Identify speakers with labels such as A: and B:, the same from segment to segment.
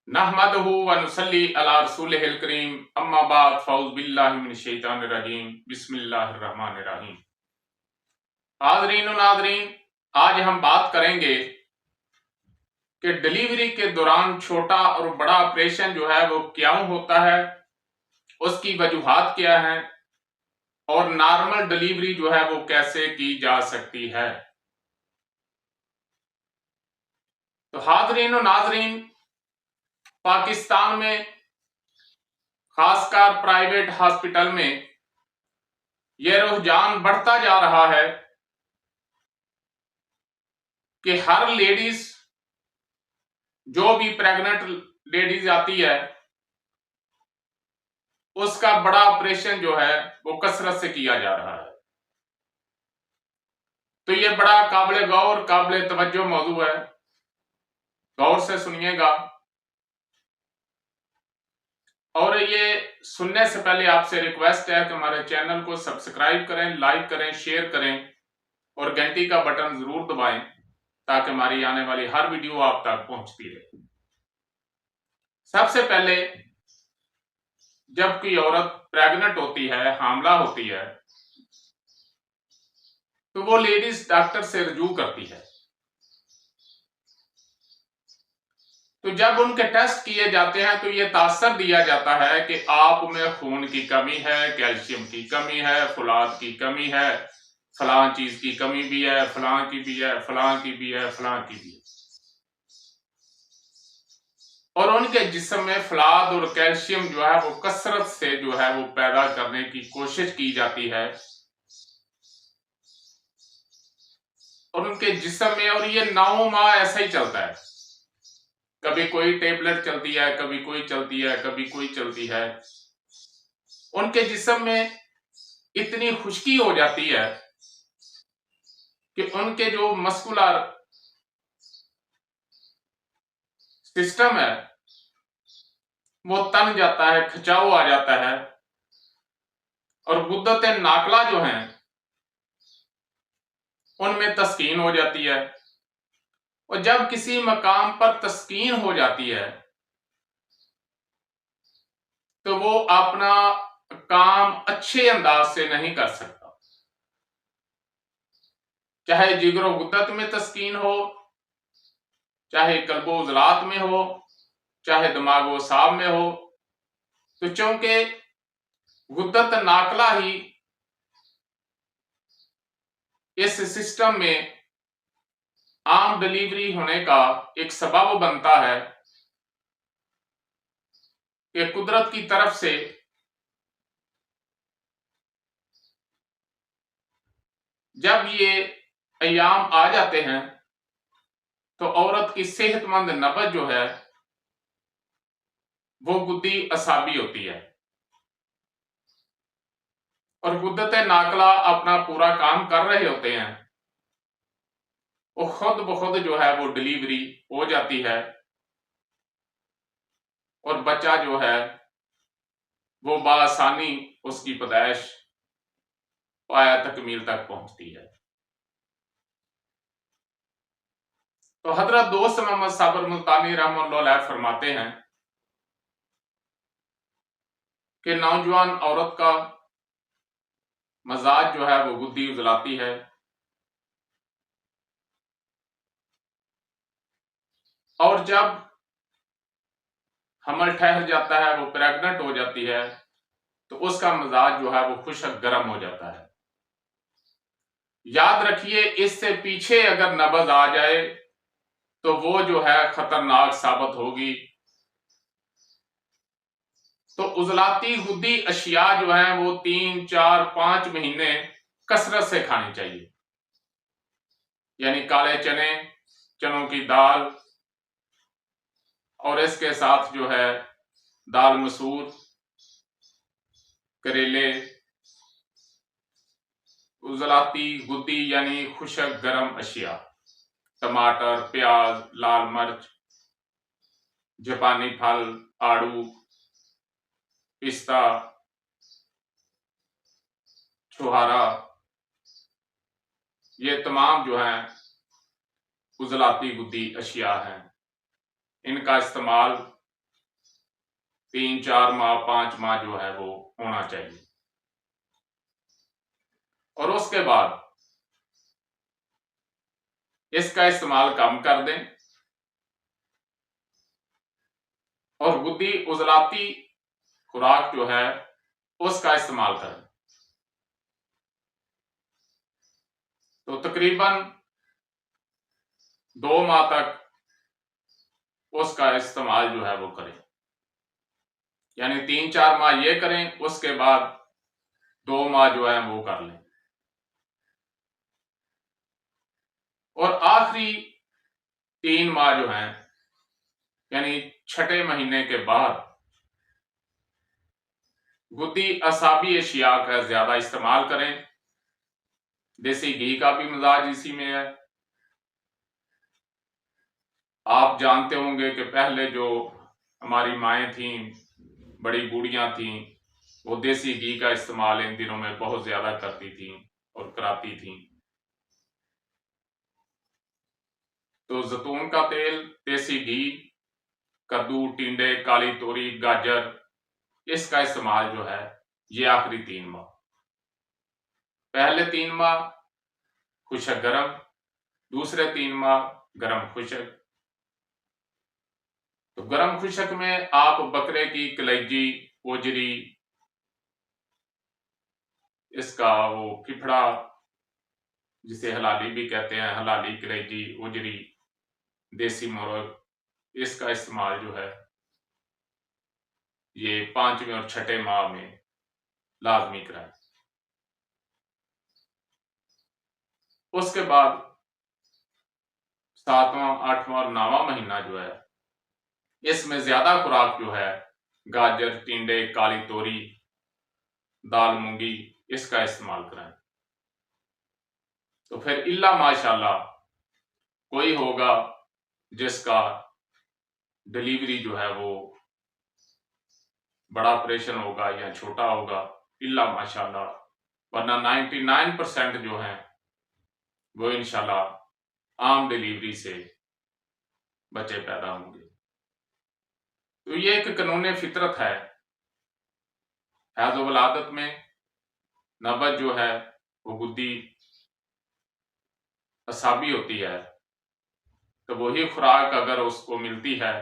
A: नहमदहु व नुसल्ली अला रसूलिहिल करीम अम्मा बाद फौज बिल्लाहि मिनश शैतानिर रजीम बिस्मिल्लाहिर रहमानिर रहीम। हाज़रीन व नाज़रीन, आज हम बात करेंगे कि डिलीवरी के दौरान छोटा और बड़ा ऑपरेशन जो है वो क्यों होता है, उसकी वजूहात क्या हैं और नॉर्मल डिलीवरी जो है वो कैसे की जा सकती है। तो हाज़रीन व नाज़रीन, पाकिस्तान में खासकर प्राइवेट हॉस्पिटल में यह रुझान बढ़ता जा रहा है कि हर लेडीज, जो भी प्रेग्नेंट लेडीज आती है, उसका बड़ा ऑपरेशन जो है वो कसरत से किया जा रहा है। तो ये बड़ा काबिल गौर, काबिल तवज्जो मौजू है, गौर से सुनिएगा। और ये सुनने से पहले आपसे रिक्वेस्ट है कि हमारे चैनल को सब्सक्राइब करें, लाइक करें, शेयर करें और घंटी का बटन जरूर दबाएं ताकि हमारी आने वाली हर वीडियो आप तक पहुंचती रहे। सबसे पहले, जब कोई औरत प्रेग्नेंट होती है, हामला होती है, तो वो लेडीज डॉक्टर से रुजू करती है। तो जब उनके टेस्ट किए जाते हैं तो ये तासर दिया जाता है कि आप में खून की कमी है, कैल्शियम की कमी है, फुलाद की कमी है, फलां चीज की कमी भी है, फलां की भी है, फलां की भी है, फलां की भी है। और उनके जिस्म में फलाद और कैल्शियम जो है वो कसरत से जो है वो पैदा करने की कोशिश की जाती है। और उनके जिस्म में, और ये 9 माह ऐसा ही चलता है, कभी कोई टेबलेट चलती है, कभी कोई चलती है, कभी कोई चलती है। उनके जिस्म में इतनी खुश्की हो जाती है कि उनके जो मस्कुलर सिस्टम है वो तन जाता है, खिंचाव आ जाता है। और गुद्दत नाकला जो हैं उनमें तस्कीन हो जाती है। और जब किसी मकाम पर तस्कीन हो जाती है तो वो अपना काम अच्छे अंदाज से नहीं कर सकता। चाहे जिगरो गुद्दत में तस्कीन हो, चाहे कल्बो उजलात में हो, चाहे दिमागो साब में हो। तो चूंकि गुद्दत नाकला ही इस सिस्टम में आम डिलीवरी होने का एक सबब बनता है कि कुदरत की तरफ से जब ये अयाम आ जाते हैं तो औरत की सेहतमंद नब्ज जो है वो गुद्दी असाबी होती है और गुद्दत नाकला अपना पूरा काम कर रहे होते हैं। वो खुद ब खुद जो है वो डिलीवरी हो जाती है और बच्चा जो है वो बासानी उसकी पैदाइश पाया तकमील तक पहुंचती है। तो हजरत दोस्त मोहम्मद साबर मुल्तानी रहमतुल्लाह फरमाते हैं कि नौजवान औरत का मजाज जो है वो गुद्दी उजलाती है। और जब हमल ठहर जाता है, वो प्रेग्नेंट हो जाती है, तो उसका मजाज जो है वो खुशक गर्म हो जाता है। याद रखिए, इससे पीछे अगर नबज आ जाए तो वो जो है खतरनाक साबित होगी। तो उजलाती गुद्दी अशिया जो है वो 3, 4, 5 महीने कसरत से खानी चाहिए। यानी काले चने, चनों की दाल, और इसके साथ जो है दाल मसूर, करेले। उजलाती गुद्दी यानी खुशक गर्म अशिया, टमाटर, प्याज, लाल मिर्च, जापानी फल, आड़ू, पिस्ता, छुहारा, ये तमाम जो हैं उजलाती गुद्दी अशिया हैं। इनका इस्तेमाल 3 4 माह 5 माह जो है वो होना चाहिए। और उसके बाद इसका इस्तेमाल कम कर दें और गुद्दी उजलाती खुराक जो है उसका इस्तेमाल करें। तो तकरीबन 2 माह तक उसका इस्तेमाल जो है वो करें, यानी 3 4 माह ये करें, उसके बाद 2 माह जो है वो कर लें। और आखिरी 3 माह जो हैं, यानी छठे महीने के बाद गुद्दी असाबी अशिया का ज्यादा इस्तेमाल करें। देसी घी का भी मिजाज इसी में है। आप जानते होंगे कि पहले जो हमारी माएँ थीं, बड़ी बूढ़ियां थीं, वो देसी घी का इस्तेमाल इन दिनों में बहुत ज्यादा करती थीं और कराती थीं। तो जैतून का तेल, देसी घी, कद्दू, टिंडे, काली तोरी, गाजर, इसका इस्तेमाल जो है ये आखिरी 3 माह। पहले 3 माह खुशक गरम, दूसरे 3 माह गरम खुशक। तो गरम खुशक में आप बकरे की कलेजी, ओजरी, इसका वो फिफड़ा जिसे हलाली भी कहते हैं, हलाली, कलेजी, ओजरी, देसी मोरग, इसका इस्तेमाल जो है ये 5वें और छठे माह में लाजमी कराएं। उसके बाद 7वां, 8वां और 9वां महीना जो है इसमें ज्यादा खुराक जो है गाजर, टिंडे, काली तोरी, दाल मूंगी, इसका इस्तेमाल कराएं। तो फिर इल्ला माशाल्लाह कोई होगा जिसका डिलीवरी जो है वो बड़ा ऑपरेशन होगा या छोटा होगा, इल्ला माशाल्लाह, वरना 99% जो है वो इंशाल्लाह आम डिलीवरी से बच्चे पैदा होंगे। तो ये एक कानून फितरत है। हैज वलादत में नबज जो है वो गुद्दी असाबी होती है, तो वही खुराक अगर उसको मिलती है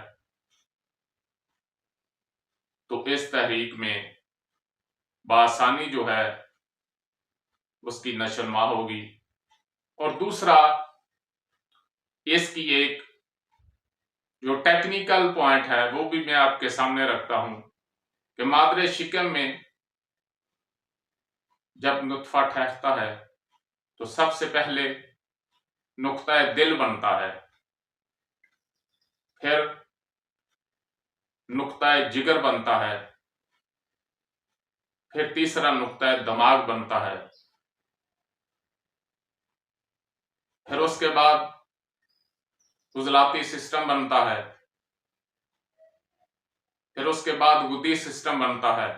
A: तो इस तहरीक में बासानी जो है उसकी नशोनुमा होगी। और दूसरा, इसकी एक जो टेक्निकल पॉइंट है वो भी मैं आपके सामने रखता हूं कि मादरे शिकम में जब नुत्फा ठहरता है तो सबसे पहले नुक्ता दिल बनता है, फिर नुक्ता जिगर बनता है, फिर तीसरा नुक्ता दिमाग बनता है, फिर उसके बाद उजलाती सिस्टम बनता है, फिर उसके बाद गुद्दी सिस्टम बनता है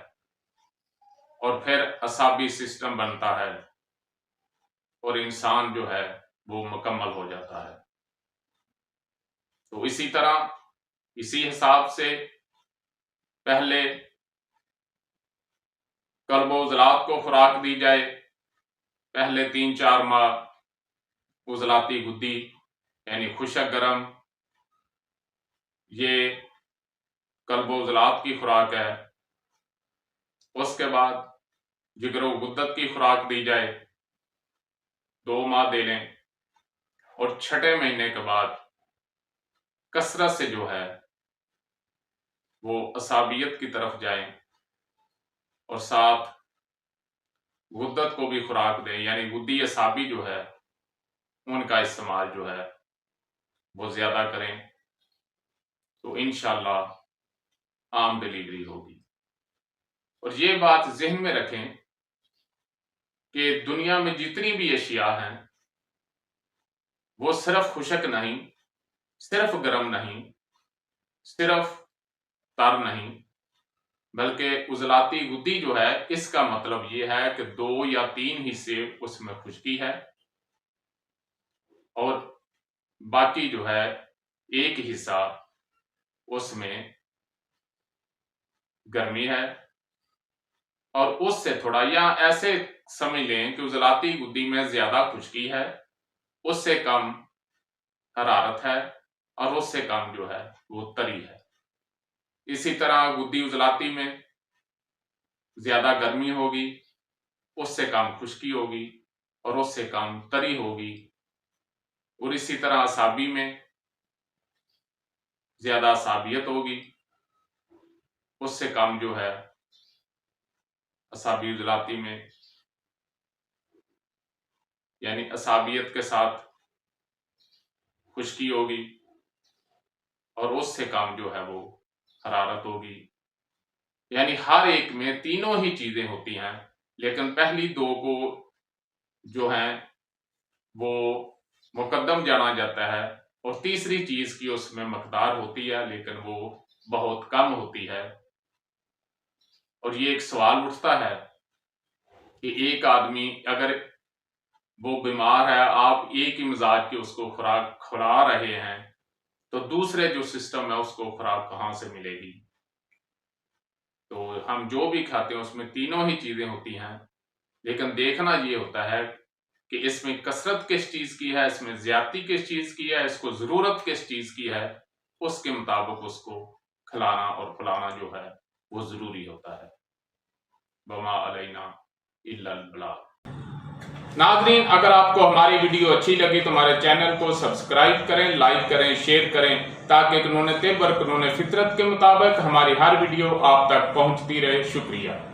A: और फिर असाबी सिस्टम बनता है और इंसान जो है वो मुकम्मल हो जाता है। तो इसी तरह, इसी हिसाब से पहले कल्बो उजलात को खुराक दी जाए, पहले 3 4 माह उजलाती गुद्दी यानी खुशक गरम, ये कल्बो उजलात की खुराक है। उसके बाद जिगरो गुद्दत की खुराक दी जाए, 2 माह दे लें और छठे महीने के बाद कसरत से जो है वो असाबियत की तरफ जाएं और साथ गुद्दत को भी खुराक दें, यानी गुद्दी असाबी जो है उनका इस्तेमाल जो है वो ज्यादा करें, तो इंशाल्लाह आम डिलीवरी होगी। और ये बात जहन में रखें कि दुनिया में जितनी भी अशिया हैं वो सिर्फ खुशक नहीं, सिर्फ गर्म नहीं, सिर्फ तर नहीं, बल्कि उजलाती गुद्दी जो है इसका मतलब ये है कि 2 या 3 हिस्से उसमें खुश्की है और बाकी जो है एक हिस्सा उसमें गर्मी है, और उससे थोड़ा, या ऐसे समझ लें कि उजलाती गुद्दी में ज्यादा खुश्की है, उससे कम हरारत है, और उससे कम जो है वो तरी है। इसी तरह गुद्दी उजलाती में ज्यादा गर्मी होगी, उससे कम खुश्की होगी, और उससे कम तरी होगी। और इसी तरह असाबी में ज्यादा असाबियत होगी, उससे कम जो है असाबी उजलाती में, यानी असाबियत के साथ खुश्की होगी, और उससे कम जो है वो हरारत होगी। यानी हर एक में तीनों ही चीजें होती हैं, लेकिन पहली दो को जो है वो मुकद्दम जाना जाता है, और तीसरी चीज की उसमें मकदार होती है, लेकिन वो बहुत कम होती है। और ये एक सवाल उठता है कि एक आदमी अगर वो बीमार है, आप एक ही मिजाज की उसको खुराक खिला रहे हैं, तो दूसरे जो सिस्टम है उसको खुराक कहाँ से मिलेगी? तो हम जो भी खाते हैं उसमें तीनों ही चीजें होती हैं, लेकिन देखना ये होता है कि इसमें कसरत किस चीज की है, इसमें ज्यादती किस चीज की है, इसको जरूरत किस चीज की है, उसके मुताबिक उसको खिलाना और पिलाना जो है वो जरूरी होता है। वमा अलैना इल्लल बलाग। नाज़रीन, अगर आपको हमारी वीडियो अच्छी लगी तो हमारे चैनल को सब्सक्राइब करें, लाइक करें, शेयर करें, ताकि कानून तिब और कानून फितरत के मुताबिक हमारी हर वीडियो आप तक पहुंचती रहे। शुक्रिया।